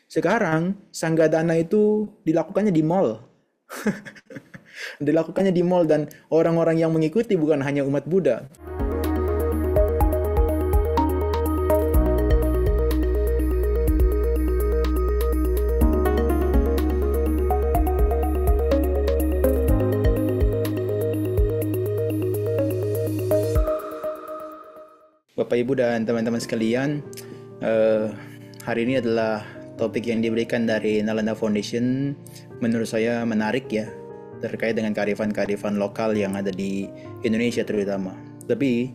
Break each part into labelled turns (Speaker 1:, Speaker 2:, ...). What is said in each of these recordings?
Speaker 1: Sekarang Sanggadana itu dilakukannya di mall. Dilakukannya di mall dan orang-orang yang mengikuti bukan hanya umat Buddha. Bapak Ibu dan teman-teman sekalian, eh, hari ini adalah topik yang diberikan dari Nalanda Foundation. Menurut saya menarik ya, terkait dengan kearifan-kearifan lokal yang ada di Indonesia terutama. Tapi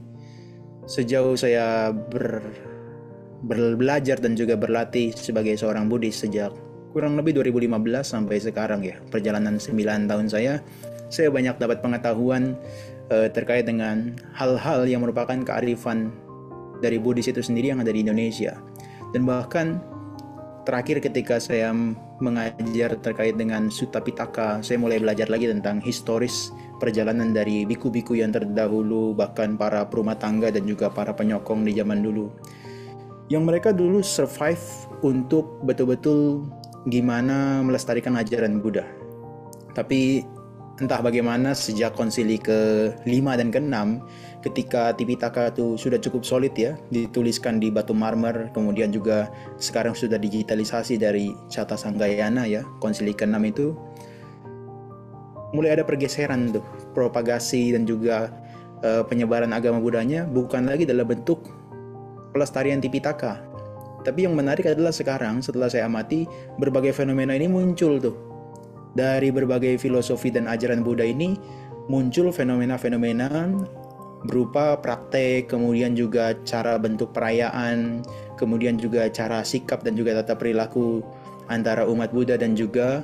Speaker 1: sejauh saya belajar dan juga berlatih sebagai seorang Buddhis sejak kurang lebih 2015 sampai sekarang ya, perjalanan 9 tahun saya banyak dapat pengetahuan terkait dengan hal-hal yang merupakan kearifan dari Buddhis itu sendiri yang ada di Indonesia. Dan bahkan terakhir ketika saya mengajar terkait dengan Sutta Pitaka, saya mulai belajar lagi tentang historis perjalanan dari biku-biku yang terdahulu, bahkan para perumah tangga dan juga para penyokong di zaman dulu. Yang mereka dulu survive untuk betul-betul gimana melestarikan ajaran Buddha. Tapi entah bagaimana sejak konsili ke-5 dan ke-6, ketika Tipitaka itu sudah cukup solid ya, dituliskan di batu marmer, kemudian juga sekarang sudah digitalisasi dari Cata Sanggayana ya, konsili ke-6 itu mulai ada pergeseran tuh, propagasi dan juga penyebaran agama Buddhanya bukan lagi dalam bentuk pelestarian Tipitaka. Tapi yang menarik adalah sekarang setelah saya amati, berbagai fenomena ini muncul tuh. Dari berbagai filosofi dan ajaran Buddha ini muncul fenomena-fenomena berupa praktek, kemudian juga cara bentuk perayaan, kemudian juga cara sikap dan juga tata perilaku antara umat Buddha dan juga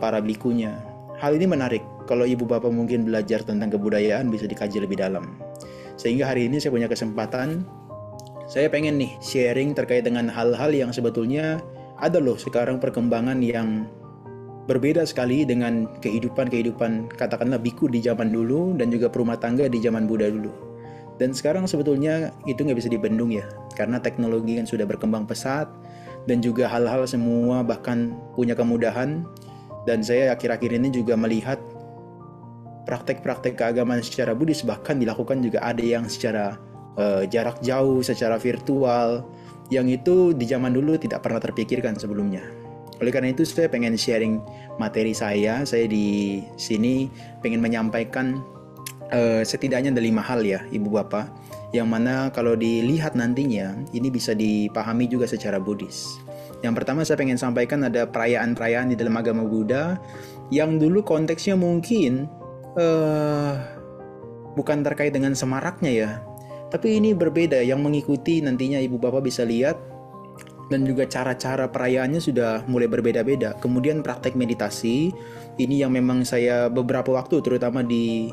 Speaker 1: para bikunya. Hal ini menarik. Kalau ibu bapak mungkin belajar tentang kebudayaan bisa dikaji lebih dalam. Sehingga hari ini saya punya kesempatan, saya pengen nih sharing terkait dengan hal-hal yang sebetulnya ada loh sekarang perkembangan yang berbeda sekali dengan kehidupan katakanlah biku di zaman dulu dan juga perumah tangga di zaman Buddha dulu. Dan sekarang sebetulnya itu nggak bisa dibendung ya, karena teknologi kan sudah berkembang pesat dan juga hal-hal semua bahkan punya kemudahan. Dan saya akhir-akhir ini juga melihat praktek-praktek keagamaan secara Buddhis bahkan dilakukan juga ada yang secara jarak jauh, secara virtual, yang itu di zaman dulu tidak pernah terpikirkan sebelumnya. Oleh karena itu saya pengen sharing materi saya di sini pengen menyampaikan setidaknya ada 5 hal ya Ibu Bapak, yang mana kalau dilihat nantinya ini bisa dipahami juga secara Buddhis. Yang pertama saya pengen sampaikan ada perayaan-perayaan di dalam agama Buddha yang dulu konteksnya mungkin bukan terkait dengan semaraknya ya, tapi ini berbeda yang mengikuti nantinya Ibu Bapak bisa lihat. Dan juga cara-cara perayaannya sudah mulai berbeda-beda. Kemudian praktek meditasi ini yang memang saya beberapa waktu terutama di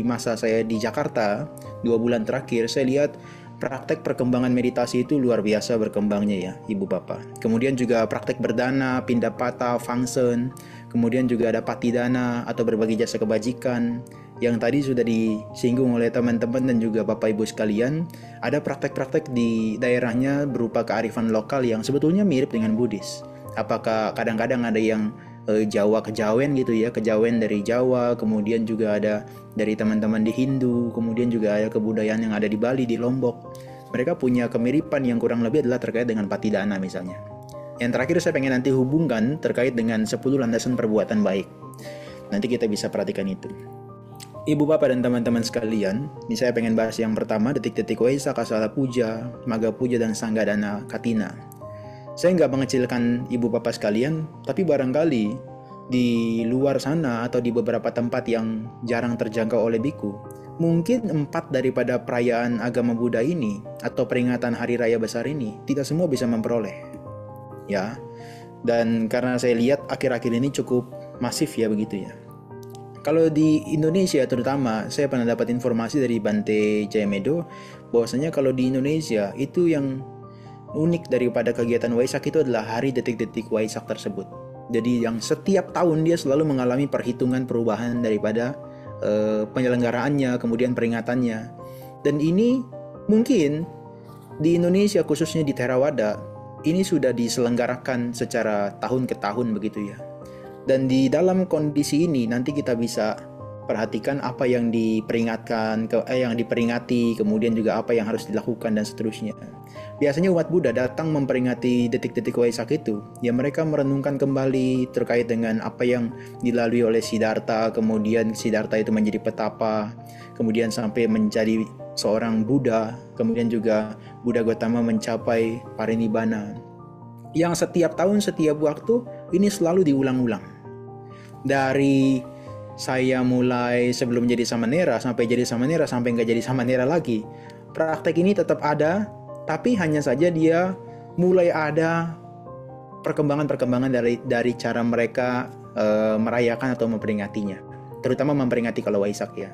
Speaker 1: masa saya di Jakarta 2 bulan terakhir saya lihat praktek perkembangan meditasi itu luar biasa berkembangnya ya Ibu Bapak. Kemudian juga praktek berdana, pindapata, fangsen, kemudian juga ada patidana atau berbagi jasa kebajikan. Yang tadi sudah disinggung oleh teman-teman dan juga Bapak Ibu sekalian, ada praktek-praktek di daerahnya berupa kearifan lokal yang sebetulnya mirip dengan Buddhis. Apakah kadang-kadang ada yang Jawa kejawen gitu ya, kejawen dari Jawa, kemudian juga ada dari teman-teman di Hindu, kemudian juga ada kebudayaan yang ada di Bali, di Lombok. Mereka punya kemiripan yang kurang lebih adalah terkait dengan patidana misalnya. Yang terakhir saya pengen nanti hubungkan terkait dengan 10 landasan perbuatan baik. Nanti kita bisa perhatikan itu. Ibu bapak dan teman-teman sekalian, ini saya pengen bahas yang pertama, detik-detik Waisakha Sala Puja, Magha Puja dan Sanggadana Katina. Saya nggak mengecilkan ibu bapak sekalian, tapi barangkali di luar sana atau di beberapa tempat yang jarang terjangkau oleh biku, mungkin 4 daripada perayaan agama Buddha ini atau peringatan hari raya besar ini tidak semua bisa memperoleh. Ya. Dan karena saya lihat akhir-akhir ini cukup masif ya begitu ya. Kalau di Indonesia terutama, saya pernah dapat informasi dari Bante Jayamedo bahwasanya kalau di Indonesia itu yang unik daripada kegiatan Waisak itu adalah hari detik-detik Waisak tersebut. Jadi yang setiap tahun dia selalu mengalami perhitungan perubahan daripada penyelenggaraannya, kemudian peringatannya. Dan ini mungkin di Indonesia khususnya di Theravada ini sudah diselenggarakan secara tahun ke tahun begitu ya. Dan di dalam kondisi ini nanti kita bisa perhatikan apa yang diperingatkan, yang diperingati, kemudian juga apa yang harus dilakukan dan seterusnya. Biasanya umat Buddha datang memperingati detik-detik Waisak itu, ya mereka merenungkan kembali terkait dengan apa yang dilalui oleh Siddhartha, kemudian Siddhartha itu menjadi petapa, kemudian sampai menjadi seorang Buddha, kemudian juga Buddha Gautama mencapai parinibbana. Yang setiap tahun, setiap waktu, ini selalu diulang-ulang. Dari saya mulai sebelum jadi samanera, sampai jadi samanera, sampai nggak jadi samanera lagi, praktek ini tetap ada, tapi hanya saja dia mulai ada perkembangan-perkembangan dari cara mereka merayakan atau memperingatinya, terutama memperingati kalau Waisak ya.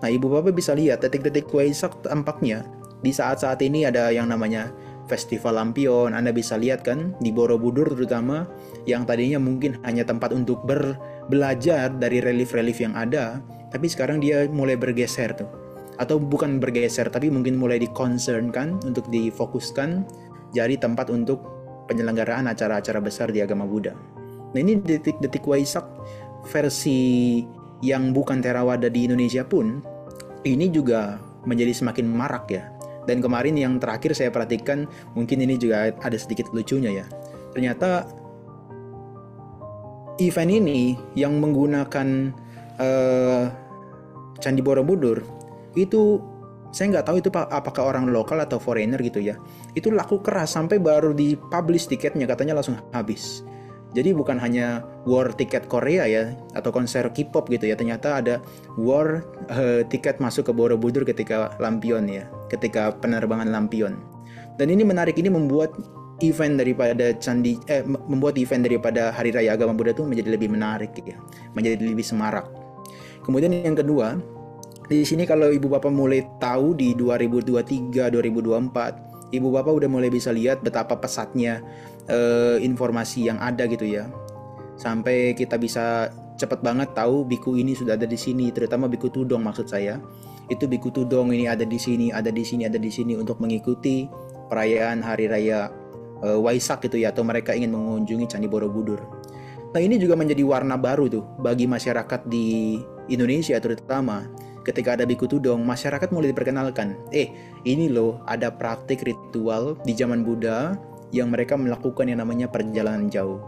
Speaker 1: Nah, Ibu Bapak bisa lihat detik-detik Waisak tampaknya di saat-saat ini ada yang namanya Festival Lampion. Anda bisa lihat kan di Borobudur terutama, yang tadinya mungkin hanya tempat untuk belajar dari relief-relief yang ada, tapi sekarang dia mulai bergeser tuh. Atau bukan bergeser, tapi mungkin mulai diconcernkan untuk difokuskan jadi tempat untuk penyelenggaraan acara-acara besar di agama Buddha. Nah, ini detik-detik Waisak versi yang bukan Theravada di Indonesia pun ini juga menjadi semakin marak ya. Dan kemarin yang terakhir saya perhatikan, mungkin ini juga ada sedikit lucunya ya. Ternyata event ini yang menggunakan Candi Borobudur itu, saya nggak tahu itu apakah orang lokal atau foreigner gitu ya. Itu laku keras sampai baru dipublish tiketnya katanya langsung habis. Jadi bukan hanya war tiket Korea ya, atau konser K-pop gitu ya. Ternyata ada war tiket masuk ke Borobudur ketika Lampion ya, ketika penerbangan Lampion. Dan ini menarik, ini membuat event daripada membuat event daripada Hari Raya Agama Buddha itu menjadi lebih menarik ya, menjadi lebih semarak. Kemudian yang kedua, di sini kalau Ibu Bapak mulai tahu di 2023, 2024, Ibu Bapak udah mulai bisa lihat betapa pesatnya informasi yang ada gitu ya. Sampai kita bisa cepat banget tahu biku ini sudah ada di sini, terutama biku Tudong maksud saya. Itu biku Tudong ini ada di sini, ada di sini, ada di sini untuk mengikuti perayaan Hari Raya Waisak gitu ya, atau mereka ingin mengunjungi Candi Borobudur. Nah, ini juga menjadi warna baru tuh bagi masyarakat di Indonesia terutama. Ketika ada biku Tudong, masyarakat mulai diperkenalkan, ini loh ada praktik ritual di zaman Buddha yang mereka melakukan yang namanya perjalanan jauh.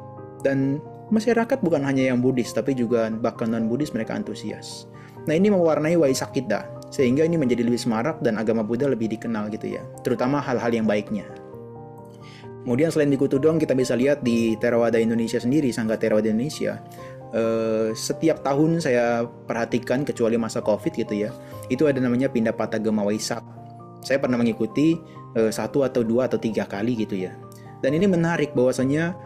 Speaker 1: Dan masyarakat bukan hanya yang Buddhis, tapi juga bahkan non-Buddhis mereka antusias. Nah, ini mewarnai Waisak kita, sehingga ini menjadi lebih semarak dan agama Buddha lebih dikenal gitu ya, terutama hal-hal yang baiknya. Kemudian selain biku Tudong, kita bisa lihat di Theravada Indonesia sendiri, Sangga Theravada Indonesia. Setiap tahun saya perhatikan, kecuali masa COVID gitu ya, itu ada namanya Pindapata Gema Waisak. Saya pernah mengikuti 1 atau 2 atau 3 kali gitu ya. Dan ini menarik bahwasanya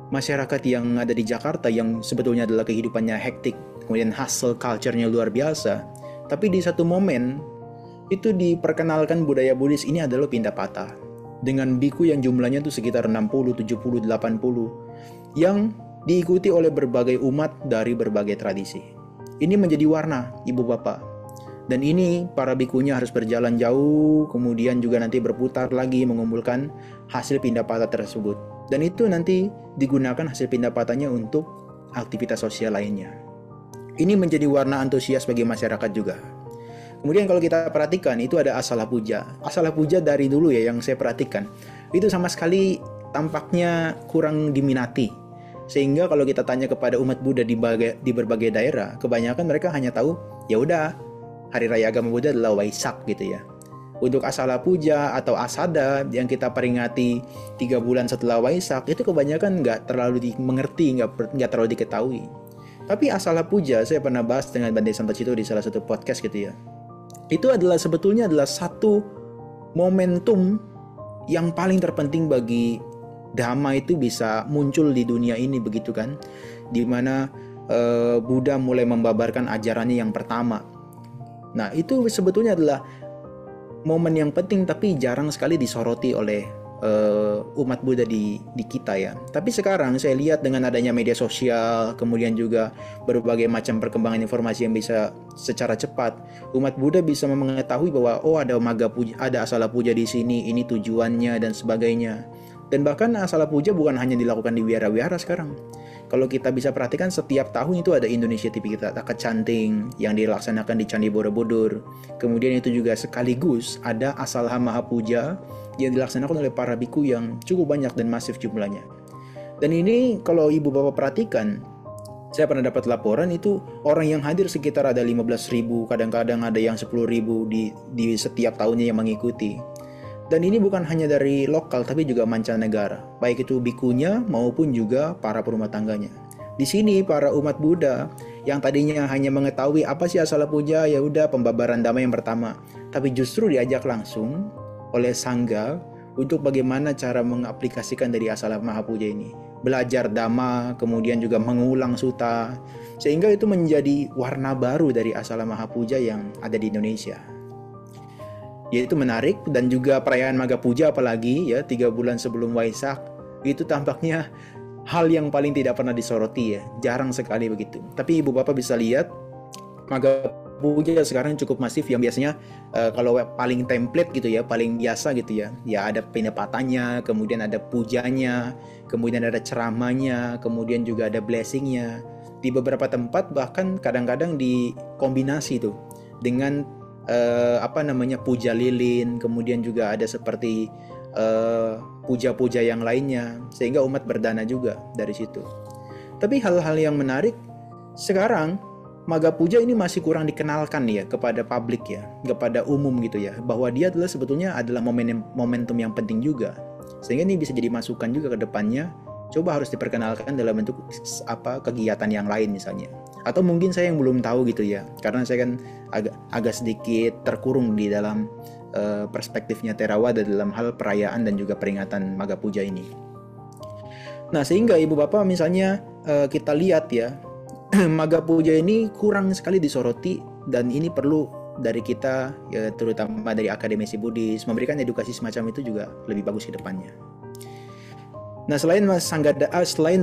Speaker 1: masyarakat yang ada di Jakarta yang sebetulnya adalah kehidupannya hektik, kemudian hustle culture-nya luar biasa, tapi di satu momen itu diperkenalkan budaya Buddhis ini adalah Pindapata dengan biku yang jumlahnya tuh sekitar 60, 70, 80 yang diikuti oleh berbagai umat dari berbagai tradisi. Ini menjadi warna Ibu Bapak. Dan ini para bikunya harus berjalan jauh, kemudian juga nanti berputar lagi mengumpulkan hasil pindapata tersebut. Dan itu nanti digunakan hasil pindapatanya untuk aktivitas sosial lainnya. Ini menjadi warna antusias bagi masyarakat juga. Kemudian kalau kita perhatikan, itu ada Asala Puja. Asala Puja dari dulu ya yang saya perhatikan, itu sama sekali tampaknya kurang diminati. Sehingga kalau kita tanya kepada umat Buddha di berbagai daerah, kebanyakan mereka hanya tahu, ya udah, Hari Raya Agama Buddha adalah Waisak gitu ya. Untuk Asala Puja atau Asada yang kita peringati 3 bulan setelah Waisak, itu kebanyakan nggak terlalu dimengerti, nggak terlalu diketahui. Tapi Asala Puja saya pernah bahas dengan Bante Santacito di salah satu podcast gitu ya. Itu sebetulnya adalah satu momentum yang paling terpenting bagi Dhamma itu bisa muncul di dunia ini begitu kan, dimana Buddha mulai membabarkan ajarannya yang pertama. Nah, itu sebetulnya adalah momen yang penting tapi jarang sekali disoroti oleh umat Buddha di kita ya. Tapi sekarang saya lihat dengan adanya media sosial, kemudian juga berbagai macam perkembangan informasi yang bisa secara cepat, umat Buddha bisa mengetahui bahwa ada Magga Puja, ada Asala Puja di sini, ini tujuannya dan sebagainya. Dan bahkan asala puja bukan hanya dilakukan di wihara-wihara sekarang. Kalau kita bisa perhatikan setiap tahun itu ada Indonesia Tipitaka Canting yang dilaksanakan di Candi Borobudur. Kemudian itu juga sekaligus ada Asala Mahapuja yang dilaksanakan oleh para biku yang cukup banyak dan masif jumlahnya. Dan ini kalau ibu bapak perhatikan, saya pernah dapat laporan itu orang yang hadir sekitar ada 15.000, kadang-kadang ada yang 10.000 di setiap tahunnya yang mengikuti. Dan ini bukan hanya dari lokal tapi juga mancanegara, baik itu bikunya maupun juga para perumah tangganya. Di sini para umat Buddha yang tadinya hanya mengetahui apa sih asala puja, ya udah pembabaran dhamma yang pertama, tapi justru diajak langsung oleh sangga untuk bagaimana cara mengaplikasikan dari asala mahapuja ini. Belajar dhamma, kemudian juga mengulang sutta, sehingga itu menjadi warna baru dari asala mahapuja yang ada di Indonesia. Yaitu menarik. Dan juga perayaan Maga Puja apalagi ya 3 bulan sebelum Waisak, itu tampaknya hal yang paling tidak pernah disoroti ya, jarang sekali begitu. Tapi ibu bapak bisa lihat Maga Puja sekarang cukup masif, yang biasanya kalau paling template gitu ya, paling biasa gitu ya, ya ada penepatannya, kemudian ada pujanya, kemudian ada ceramahnya, kemudian juga ada blessingnya. Di beberapa tempat bahkan kadang-kadang dikombinasi tuh dengan puja lilin, kemudian juga ada seperti puja-puja yang lainnya, sehingga umat berdana juga dari situ. Tapi hal-hal yang menarik sekarang, Maga Puja ini masih kurang dikenalkan ya kepada publik ya, kepada umum gitu ya, bahwa dia adalah sebetulnya adalah momentum yang penting juga, sehingga ini bisa jadi masukan juga ke depannya. Coba harus diperkenalkan dalam bentuk kegiatan yang lain misalnya. Atau mungkin saya yang belum tahu gitu ya, karena saya kan agak sedikit terkurung di dalam perspektifnya Theravada dalam hal perayaan dan juga peringatan Maga Puja ini. Nah, sehingga ibu bapak misalnya kita lihat ya, Maga Puja ini kurang sekali disoroti, dan ini perlu dari kita ya, terutama dari akademisi Buddhis, memberikan edukasi semacam itu juga lebih bagus ke depannya. Nah, selain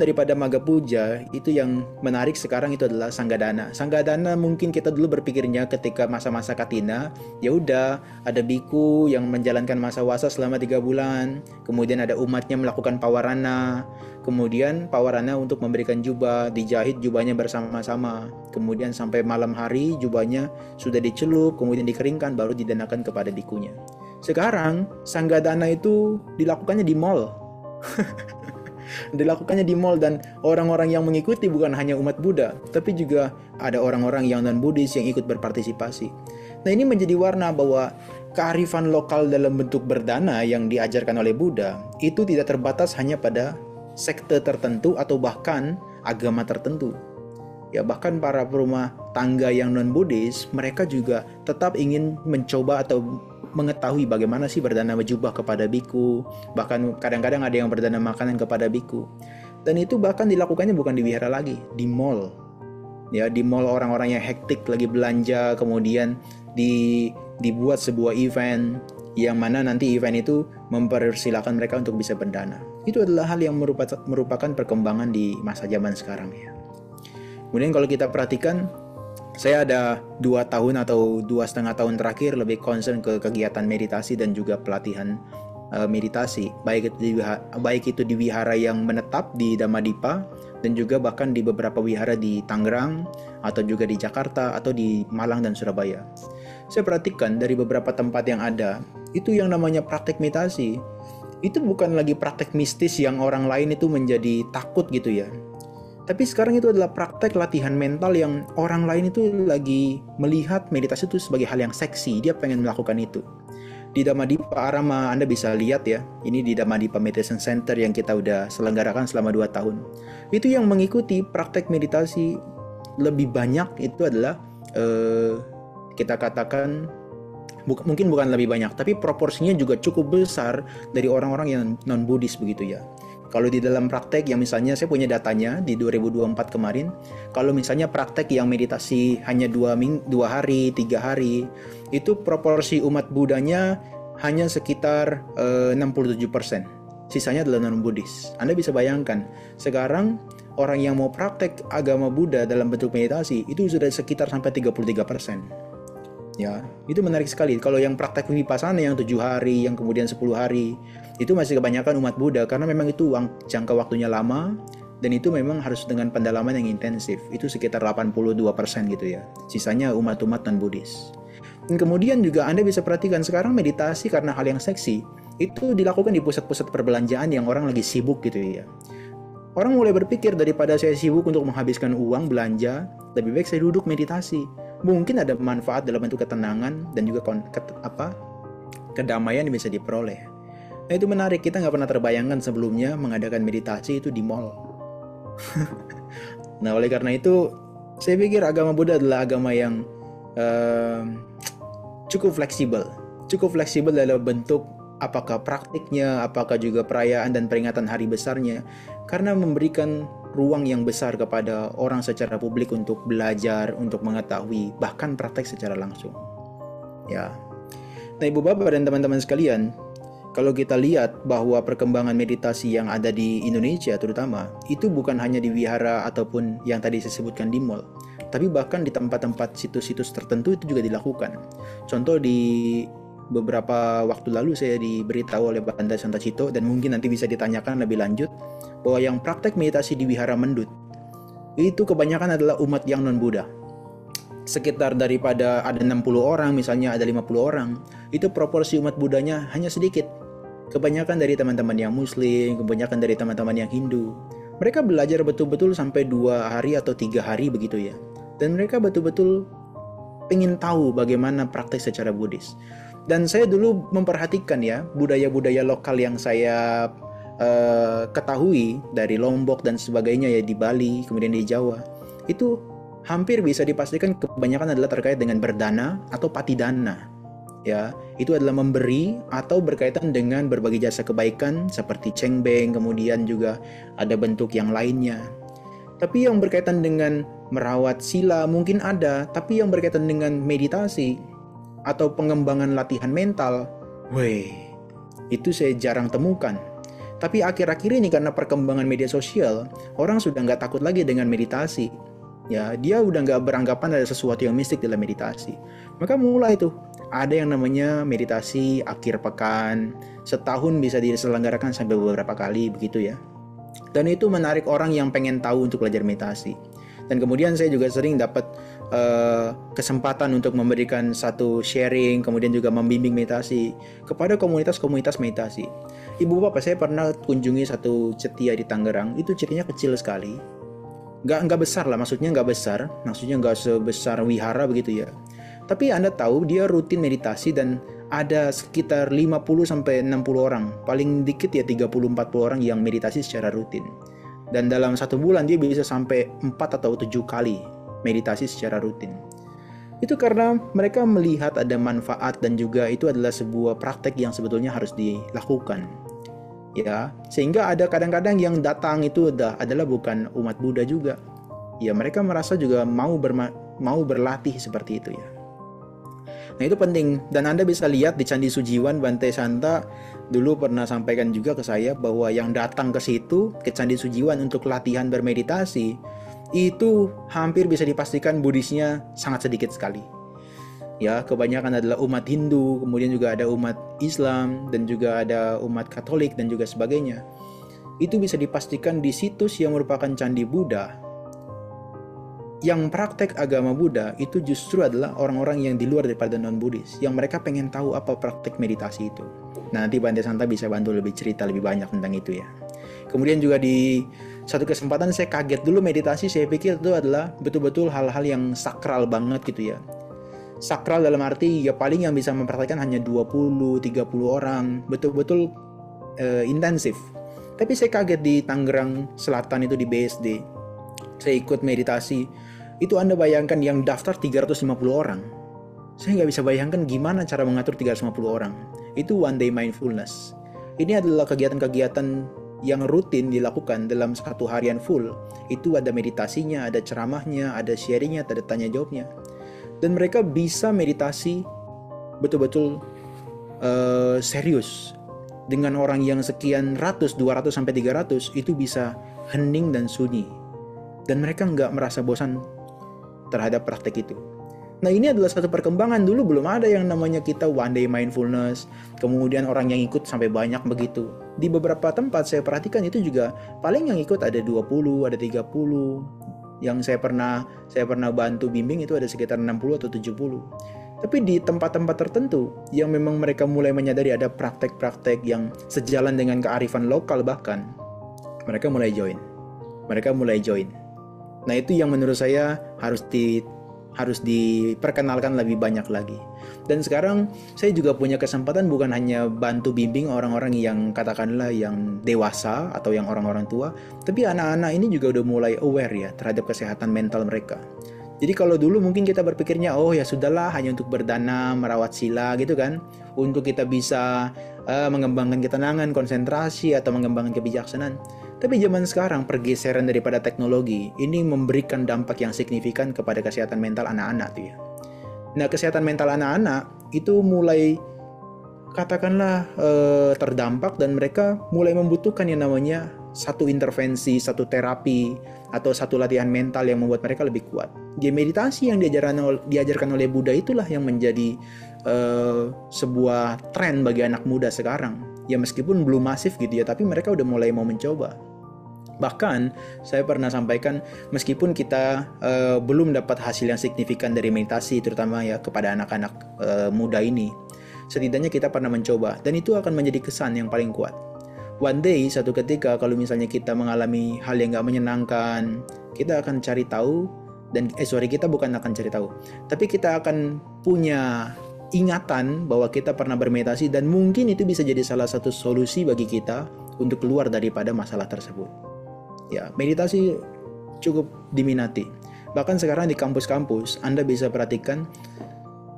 Speaker 1: daripada Maga Puja, itu yang menarik sekarang itu adalah Sanggadana. Sanggadana mungkin kita dulu berpikirnya ketika masa-masa Katina, ya udah ada biku yang menjalankan masa wasa selama 3 bulan, kemudian ada umatnya melakukan pawarana, kemudian pawarana untuk memberikan jubah, dijahit jubahnya bersama-sama, kemudian sampai malam hari jubahnya sudah dicelup, kemudian dikeringkan, baru didanakan kepada bikunya. Sekarang Sanggadana itu dilakukannya di mall. Dilakukannya di mall, dan orang-orang yang mengikuti bukan hanya umat Buddha, tapi juga ada orang-orang yang non-Buddhis yang ikut berpartisipasi. Nah, ini menjadi warna bahwa kearifan lokal dalam bentuk berdana yang diajarkan oleh Buddha itu tidak terbatas hanya pada sekte tertentu atau bahkan agama tertentu. Ya, bahkan para perumah tangga yang non-Buddhis, mereka juga tetap ingin mencoba atau mengetahui bagaimana sih berdana jubah kepada biku, bahkan kadang-kadang ada yang berdana makanan kepada biku. Dan itu bahkan dilakukannya bukan di wihara lagi, di mall. Ya, di mall orang-orang yang hektik lagi belanja, kemudian dibuat sebuah event yang mana nanti event itu mempersilahkan mereka untuk bisa berdana. Itu adalah hal yang merupakan perkembangan di masa zaman sekarang ya. Kemudian kalau kita perhatikan, saya ada 2 tahun atau 2,5 tahun terakhir lebih concern ke kegiatan meditasi dan juga pelatihan meditasi, baik itu di wihara yang menetap di Dhammadippa, dan juga bahkan di beberapa wihara di Tangerang atau juga di Jakarta atau di Malang dan Surabaya. Saya perhatikan dari beberapa tempat yang ada, itu yang namanya praktek meditasi itu bukan lagi praktek mistis yang orang lain itu menjadi takut gitu ya. Tapi sekarang itu adalah praktek latihan mental yang orang lain itu lagi melihat meditasi itu sebagai hal yang seksi. Dia pengen melakukan itu. Di Dhammadippa Arama, Anda bisa lihat ya. Ini di Dhammadippa Meditation Center yang kita udah selenggarakan selama 2 tahun. Itu yang mengikuti praktek meditasi lebih banyak itu adalah kita katakan mungkin bukan lebih banyak, tapi proporsinya juga cukup besar dari orang-orang yang non-Buddhis begitu ya. Kalau di dalam praktek yang misalnya saya punya datanya di 2024 kemarin, kalau misalnya praktek yang meditasi hanya 2 hari, 3 hari, itu proporsi umat Buddhanya hanya sekitar 67%. Sisanya adalah non-Buddhis. Anda bisa bayangkan, sekarang orang yang mau praktek agama Buddha dalam bentuk meditasi itu sudah sekitar sampai 33%. Ya, itu menarik sekali. Kalau yang praktek vipassana yang 7 hari, yang kemudian 10 hari, itu masih kebanyakan umat Buddha karena memang itu jangka waktunya lama dan itu memang harus dengan pendalaman yang intensif. Itu sekitar 82% gitu ya. Sisanya umat-umat non Buddhis. Dan kemudian juga Anda bisa perhatikan sekarang meditasi karena hal yang seksi itu dilakukan di pusat-pusat perbelanjaan yang orang lagi sibuk gitu ya. Orang mulai berpikir daripada saya sibuk untuk menghabiskan uang belanja, lebih baik saya duduk meditasi. Mungkin ada manfaat dalam bentuk ketenangan dan juga kedamaian yang bisa diperoleh. Nah itu menarik, kita nggak pernah terbayangkan sebelumnya mengadakan meditasi itu di mall. Nah oleh karena itu saya pikir agama Buddha adalah agama yang cukup fleksibel dalam bentuk apakah praktiknya, apakah juga perayaan dan peringatan hari besarnya, karena memberikan ruang yang besar kepada orang secara publik untuk belajar, untuk mengetahui, bahkan praktek secara langsung. Ya. Nah, Ibu Bapak dan teman-teman sekalian, kalau kita lihat bahwa perkembangan meditasi yang ada di Indonesia terutama, itu bukan hanya di wihara ataupun yang tadi saya sebutkan di mall, tapi bahkan di tempat-tempat situs-situs tertentu itu juga dilakukan. Contoh di beberapa waktu lalu saya diberitahu oleh Bante Santacito dan mungkin nanti bisa ditanyakan lebih lanjut bahwa yang praktek meditasi di Wihara Mendut itu kebanyakan adalah umat yang non-Buddha. Sekitar daripada ada 60 orang misalnya ada 50 orang, itu proporsi umat Buddhanya hanya sedikit. Kebanyakan dari teman-teman yang Muslim, kebanyakan dari teman-teman yang Hindu. Mereka belajar betul-betul sampai 2 hari atau 3 hari begitu ya. Dan mereka betul-betul ingin tahu bagaimana praktek secara Buddhis. Dan saya dulu memperhatikan ya budaya-budaya lokal yang saya ketahui dari Lombok dan sebagainya ya di Bali, kemudian di Jawa. Itu hampir bisa dipastikan kebanyakan adalah terkait dengan berdana atau patidana. Ya, itu adalah memberi atau berkaitan dengan berbagi jasa kebaikan seperti cengbeng, kemudian juga ada bentuk yang lainnya. Tapi yang berkaitan dengan merawat sila mungkin ada, tapi yang berkaitan dengan meditasi atau pengembangan latihan mental, itu saya jarang temukan. Tapi akhir-akhir ini karena perkembangan media sosial, orang sudah nggak takut lagi dengan meditasi. Ya, dia udah nggak beranggapan ada sesuatu yang mistik dalam meditasi. Maka mulai tuh, ada yang namanya meditasi akhir pekan, setahun bisa diselenggarakan sampai beberapa kali begitu ya. Dan itu menarik orang yang pengen tahu untuk belajar meditasi. Dan kemudian saya juga sering dapat kesempatan untuk memberikan satu sharing, kemudian juga membimbing meditasi kepada komunitas-komunitas meditasi. Ibu Bapak, saya pernah kunjungi satu cetia di Tangerang, itu cetianya kecil sekali. Nggak besar lah, maksudnya nggak sebesar wihara begitu ya. Tapi Anda tahu dia rutin meditasi dan ada sekitar 50-60 orang, paling dikit ya 30-40 orang yang meditasi secara rutin. Dan dalam 1 bulan dia bisa sampai 4 atau 7 kali meditasi secara rutin. Itu karena mereka melihat ada manfaat dan juga itu adalah sebuah praktek yang sebetulnya harus dilakukan. Ya, sehingga ada kadang-kadang yang datang itu adalah bukan umat Buddha juga. Ya, mereka merasa juga mau berlatih seperti itu ya. Nah, itu penting dan Anda bisa lihat di Candi Sujiwan Bante Santa dulu pernah sampaikan juga ke saya bahwa yang datang ke situ ke Candi Sujiwan untuk latihan bermeditasi itu hampir bisa dipastikan Buddhisnya sangat sedikit sekali. Ya, kebanyakan adalah umat Hindu, kemudian juga ada umat Islam dan juga ada umat Katolik dan juga sebagainya. Itu bisa dipastikan di situs yang merupakan candi Buddha. Yang praktek agama Buddha itu justru adalah orang-orang yang di luar daripada non-Buddhis, yang mereka pengen tahu apa praktek meditasi itu. Nah, nanti Bante Santa bisa bantu lebih cerita lebih banyak tentang itu ya. Kemudian juga di satu kesempatan saya kaget dulu meditasi, saya pikir itu adalah betul-betul hal-hal yang sakral banget gitu ya. Sakral dalam arti ya paling yang bisa mempraktekkan hanya 20-30 orang, betul-betul intensif. Tapi saya kaget di Tangerang Selatan itu di BSD. Saya ikut meditasi. Itu Anda bayangkan yang daftar 350 orang. Saya nggak bisa bayangkan gimana cara mengatur 350 orang. Itu one day mindfulness. Ini adalah kegiatan-kegiatan yang rutin dilakukan dalam 1 harian full. Itu ada meditasinya, ada ceramahnya, ada sharingnya, ada tanya jawabnya. Dan mereka bisa meditasi betul-betul serius. Dengan orang yang sekian ratus, 200 sampai 300 itu bisa hening dan sunyi. Dan mereka nggak merasa bosan terhadap praktek itu. Nah ini adalah satu perkembangan, dulu belum ada yang namanya kita one day mindfulness, kemudian orang yang ikut sampai banyak begitu. Di beberapa tempat saya perhatikan itu juga paling yang ikut ada 20, ada 30. Yang saya pernah bantu bimbing itu ada sekitar 60 atau 70. Tapi di tempat-tempat tertentu yang memang mereka mulai menyadari ada praktek-praktek yang sejalan dengan kearifan lokal bahkan, mereka mulai join. Nah itu yang menurut saya harus diperkenalkan lebih banyak lagi. Dan sekarang saya juga punya kesempatan bukan hanya bantu bimbing orang-orang yang katakanlah yang dewasa atau yang orang-orang tua, tapi anak-anak ini juga udah mulai aware ya terhadap kesehatan mental mereka. Jadi kalau dulu mungkin kita berpikirnya, oh ya sudahlah hanya untuk berdana, merawat sila gitu kan, untuk kita bisa mengembangkan ketenangan, konsentrasi, atau mengembangkan kebijaksanaan. Tapi zaman sekarang pergeseran daripada teknologi ini memberikan dampak yang signifikan kepada kesehatan mental anak-anak tuh ya. Nah kesehatan mental anak-anak itu mulai katakanlah terdampak dan mereka mulai membutuhkan yang namanya satu intervensi, satu terapi, atau satu latihan mental yang membuat mereka lebih kuat. Di meditasi yang diajarkan oleh Buddha itulah yang menjadi sebuah tren bagi anak muda sekarang. Ya meskipun belum masif gitu ya, tapi mereka udah mulai mau mencoba. Bahkan saya pernah sampaikan meskipun kita belum dapat hasil yang signifikan dari meditasi terutama ya kepada anak-anak muda ini, setidaknya kita pernah mencoba dan itu akan menjadi kesan yang paling kuat. One day, satu ketika kalau misalnya kita mengalami hal yang gak menyenangkan, kita akan cari tahu kita bukan akan cari tahu, tapi kita akan punya ingatan bahwa kita pernah bermeditasi dan mungkin itu bisa jadi salah satu solusi bagi kita untuk keluar daripada masalah tersebut. Ya, meditasi cukup diminati. Bahkan sekarang di kampus-kampus Anda bisa perhatikan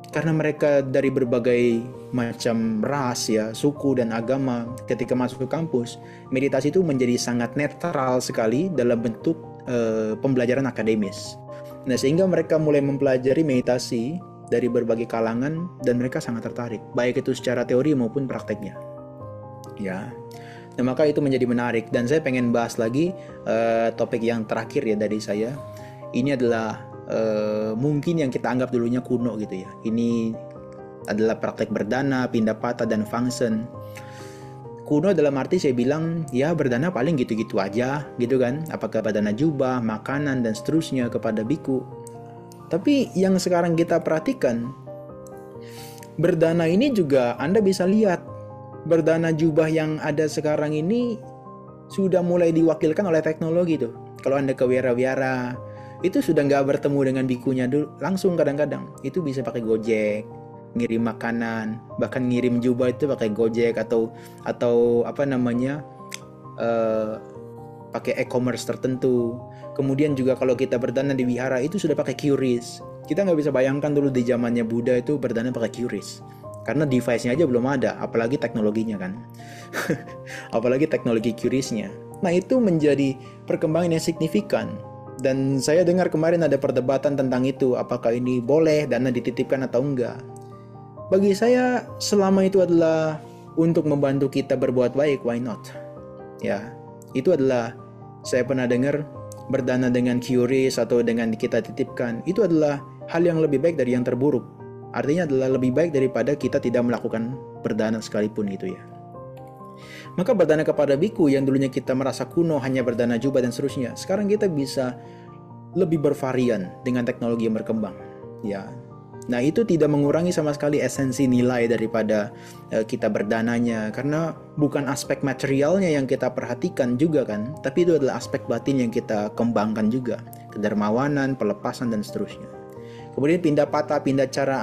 Speaker 1: karena mereka dari berbagai macam ras ya, suku dan agama, ketika masuk ke kampus, meditasi itu menjadi sangat netral sekali dalam bentuk pembelajaran akademis. Nah, sehingga mereka mulai mempelajari meditasi dari berbagai kalangan dan mereka sangat tertarik, baik itu secara teori maupun prakteknya. Ya. Nah, maka itu menjadi menarik dan saya pengen bahas lagi topik yang terakhir ya dari saya. Ini adalah mungkin yang kita anggap dulunya kuno gitu ya. Ini adalah praktek berdana, pindapata dan function. Kuno dalam arti saya bilang ya berdana paling gitu-gitu aja gitu kan. Apakah berdana jubah, makanan dan seterusnya kepada biku. Tapi yang sekarang kita perhatikan, berdana ini juga Anda bisa lihat berdana jubah yang ada sekarang ini sudah mulai diwakilkan oleh teknologi tuh. Kalau Anda ke wihara-wihara, itu sudah nggak bertemu dengan bikunya dulu, langsung kadang-kadang itu bisa pakai Gojek, ngirim makanan, bahkan ngirim jubah itu pakai Gojek atau apa namanya pakai e-commerce tertentu. Kemudian juga kalau kita berdana di wihara itu sudah pakai QRIS. Kita nggak bisa bayangkan dulu di zamannya Buddha itu berdana pakai QRIS. Karena device-nya aja belum ada, apalagi teknologinya kan. Apalagi teknologi QRIS-nya. Nah, itu menjadi perkembangan yang signifikan. Dan saya dengar kemarin ada perdebatan tentang itu, apakah ini boleh dana dititipkan atau enggak. Bagi saya, selama itu adalah untuk membantu kita berbuat baik, why not? Ya, itu adalah saya pernah dengar berdana dengan QRIS atau dengan kita titipkan, itu adalah hal yang lebih baik dari yang terburuk. Artinya adalah lebih baik daripada kita tidak melakukan berdana sekalipun itu ya. Maka berdana kepada biku yang dulunya kita merasa kuno hanya berdana jubah dan seterusnya, sekarang kita bisa lebih bervarian dengan teknologi yang berkembang ya. Nah, itu tidak mengurangi sama sekali esensi nilai daripada kita berdananya, karena bukan aspek materialnya yang kita perhatikan juga kan, tapi itu adalah aspek batin yang kita kembangkan juga, kedermawanan, pelepasan dan seterusnya. Kemudian pindapata, pindah cara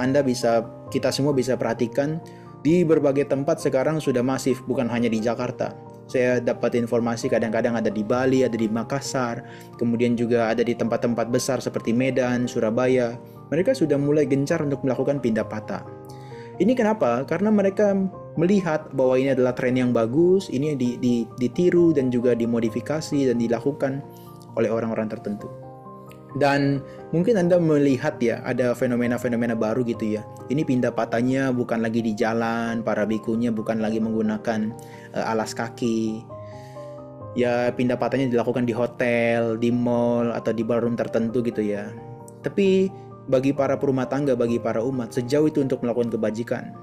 Speaker 1: kita semua bisa perhatikan di berbagai tempat sekarang sudah masif, bukan hanya di Jakarta. Saya dapat informasi kadang-kadang ada di Bali, ada di Makassar, kemudian juga ada di tempat-tempat besar seperti Medan, Surabaya. Mereka sudah mulai gencar untuk melakukan pindapata. Ini kenapa? Karena mereka melihat bahwa ini adalah tren yang bagus, ini ditiru dan juga dimodifikasi dan dilakukan oleh orang-orang tertentu. Dan mungkin Anda melihat ya ada fenomena-fenomena baru gitu ya. Ini pindapatanya bukan lagi di jalan, para bikunya bukan lagi menggunakan alas kaki. Ya pindapatanya dilakukan di hotel, di mall atau di ballroom tertentu gitu ya. Tapi bagi para perumah tangga, bagi para umat, sejauh itu untuk melakukan kebajikan,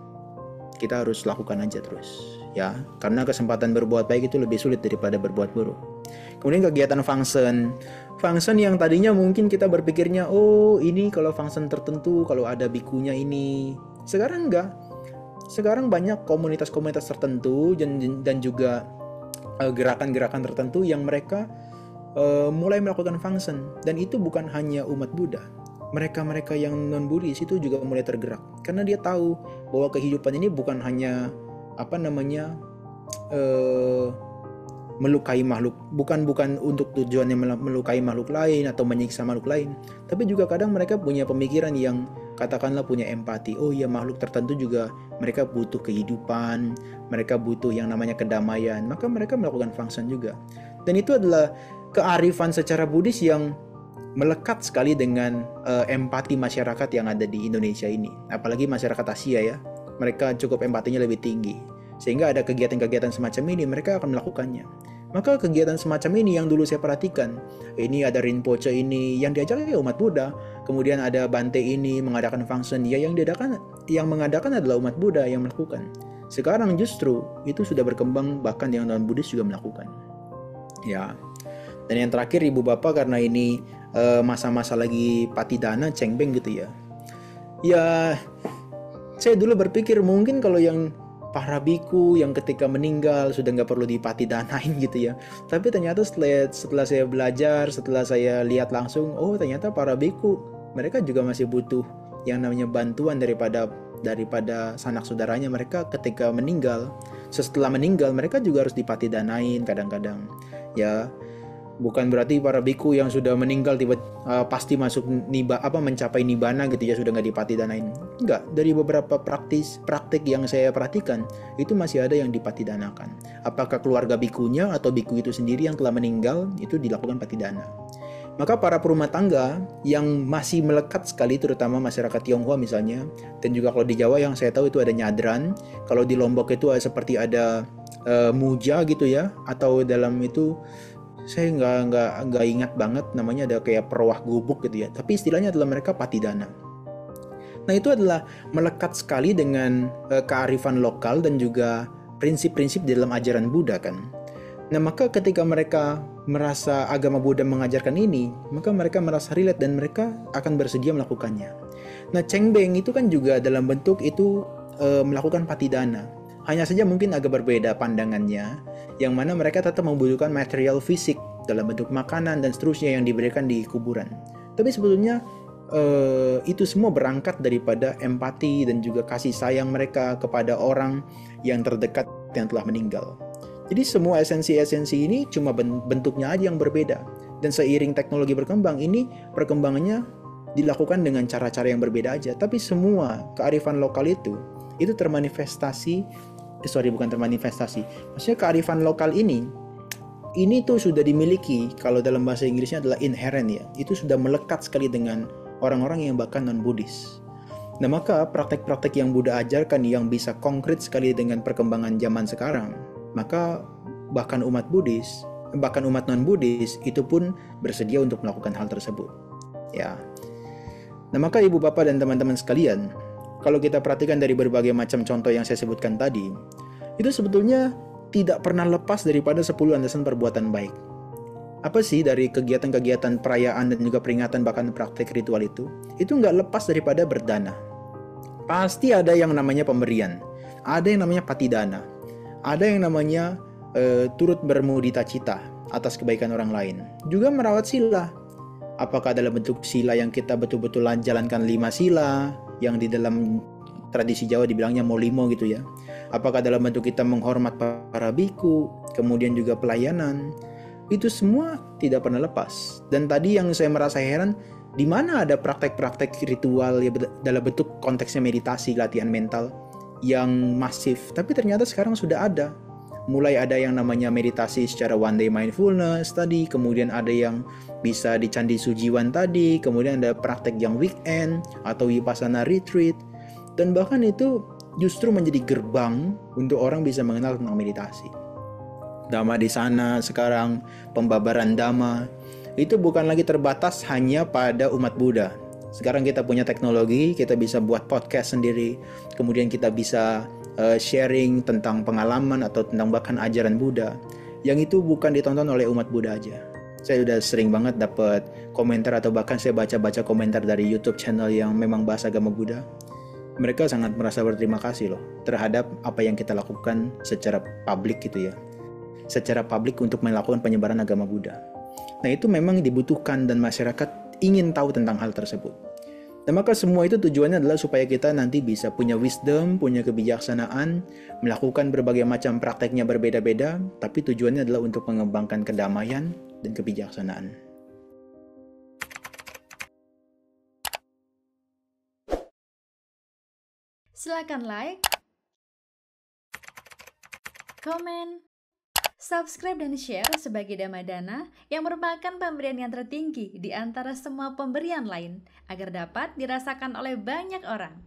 Speaker 1: kita harus lakukan aja terus, ya. Karena kesempatan berbuat baik itu lebih sulit daripada berbuat buruk. Kemudian kegiatan function yang tadinya mungkin kita berpikirnya, oh ini kalau function tertentu, kalau ada bikunya ini. Sekarang enggak. Sekarang banyak komunitas-komunitas tertentu dan juga gerakan-gerakan tertentu yang mereka mulai melakukan function. Dan itu bukan hanya umat Buddha. Mereka-mereka yang non-Buddhis itu juga mulai tergerak. Karena dia tahu bahwa kehidupan ini bukan hanya melukai makhluk, bukan untuk tujuannya melukai makhluk lain atau menyiksa makhluk lain, tapi juga kadang mereka punya pemikiran yang katakanlah punya empati. Oh ya, makhluk tertentu juga mereka butuh kehidupan, mereka butuh yang namanya kedamaian, maka mereka melakukan function juga. Dan itu adalah kearifan secara Buddhis yang melekat sekali dengan empati masyarakat yang ada di Indonesia ini, apalagi masyarakat Asia ya, mereka cukup empatinya lebih tinggi. Sehingga ada kegiatan-kegiatan semacam ini, mereka akan melakukannya. Maka kegiatan semacam ini yang dulu saya perhatikan, ini ada Rinpoche ini, yang diajak ya umat Buddha. Kemudian ada Bante ini mengadakan function, ya yang mengadakan adalah umat Buddha yang melakukan. Sekarang justru itu sudah berkembang, bahkan yang non-Buddhis juga melakukan. Ya. Dan yang terakhir Ibu Bapak, karena ini masa-masa lagi Patidana, Cengbeng gitu ya. Ya, saya dulu berpikir mungkin kalau yang para biku yang ketika meninggal sudah nggak perlu dipatidanain gitu ya. Tapi ternyata setelah saya belajar, setelah saya lihat langsung, oh ternyata para biku mereka juga masih butuh yang namanya bantuan daripada sanak saudaranya mereka ketika meninggal. Setelah meninggal mereka juga harus dipatidanain kadang-kadang. Ya, bukan berarti para biku yang sudah meninggal pasti masuk mencapai nibbana gitu ya, sudah nggak dipatidanain. Enggak, dari beberapa praktik yang saya perhatikan itu masih ada yang dipatidanakan. Apakah keluarga bikunya atau biku itu sendiri yang telah meninggal itu dilakukan patidana. Maka para perumah tangga yang masih melekat sekali, terutama masyarakat Tionghoa misalnya, dan juga kalau di Jawa yang saya tahu itu ada nyadran, kalau di Lombok itu seperti ada muja gitu ya, atau dalam itu saya nggak ingat banget namanya, ada kayak perwah gubuk gitu ya, tapi istilahnya adalah mereka patidana. Nah itu adalah melekat sekali dengan kearifan lokal dan juga prinsip-prinsip di dalam ajaran Buddha kan. Nah maka ketika mereka merasa agama Buddha mengajarkan ini, maka mereka merasa relate dan mereka akan bersedia melakukannya. Nah Cengbeng itu kan juga dalam bentuk itu melakukan patidana. Hanya saja mungkin agak berbeda pandangannya, yang mana mereka tetap membutuhkan material fisik dalam bentuk makanan dan seterusnya yang diberikan di kuburan. Tapi sebetulnya itu semua berangkat daripada empati dan juga kasih sayang mereka kepada orang yang terdekat yang telah meninggal. Jadi semua esensi-esensi ini cuma bentuknya aja yang berbeda. Dan seiring teknologi berkembang, ini perkembangannya dilakukan dengan cara-cara yang berbeda aja. Tapi semua kearifan lokal itu maksudnya kearifan lokal ini tuh sudah dimiliki, kalau dalam bahasa Inggrisnya adalah inherent ya, itu sudah melekat sekali dengan orang-orang yang bahkan non-Buddhis. Nah maka praktek-praktek yang Buddha ajarkan yang bisa konkret sekali dengan perkembangan zaman sekarang, maka bahkan umat non-Buddhis itu pun bersedia untuk melakukan hal tersebut ya. Nah maka ibu bapak dan teman-teman sekalian, kalau kita perhatikan dari berbagai macam contoh yang saya sebutkan tadi, itu sebetulnya tidak pernah lepas daripada 10 landasan perbuatan baik. Apa sih dari kegiatan-kegiatan perayaan dan juga peringatan bahkan praktek ritual itu? Itu nggak lepas daripada berdana. Pasti ada yang namanya pemberian, ada yang namanya patidana, ada yang namanya turut bermudita cita atas kebaikan orang lain. Juga merawat sila. Apakah dalam bentuk sila yang kita betul-betul jalankan 5 sila, yang di dalam tradisi Jawa dibilangnya molimo gitu ya. Apakah dalam bentuk kita menghormat para biku, kemudian juga pelayanan. Itu semua tidak pernah lepas. Dan tadi yang saya merasa heran, di mana ada praktek-praktek ritual ya, dalam bentuk konteksnya meditasi, latihan mental yang masif, tapi ternyata sekarang sudah ada. Mulai ada yang namanya meditasi secara one day mindfulness tadi, kemudian ada yang bisa di Candi Sujiwan tadi, kemudian ada praktek yang weekend atau vipassana retreat, dan bahkan itu justru menjadi gerbang untuk orang bisa mengenal tentang meditasi. Dhamma di sana sekarang, pembabaran Dhamma itu bukan lagi terbatas hanya pada umat Buddha. Sekarang kita punya teknologi, kita bisa buat podcast sendiri, kemudian kita bisa sharing tentang pengalaman atau tentang bahkan ajaran Buddha, yang itu bukan ditonton oleh umat Buddha aja. Saya udah sering banget dapat komentar atau bahkan saya baca-baca komentar dari YouTube channel yang memang bahas agama Buddha. Mereka sangat merasa berterima kasih loh terhadap apa yang kita lakukan secara publik gitu ya. Secara publik untuk melakukan penyebaran agama Buddha. Nah itu memang dibutuhkan dan masyarakat ingin tahu tentang hal tersebut. Dan maka semua itu tujuannya adalah supaya kita nanti bisa punya wisdom, punya kebijaksanaan, melakukan berbagai macam prakteknya berbeda-beda, tapi tujuannya adalah untuk mengembangkan kedamaian dan kebijaksanaan.
Speaker 2: Silakan like, komen, subscribe dan share sebagai Dhammadana yang merupakan pemberian yang tertinggi di antara semua pemberian lain agar dapat dirasakan oleh banyak orang.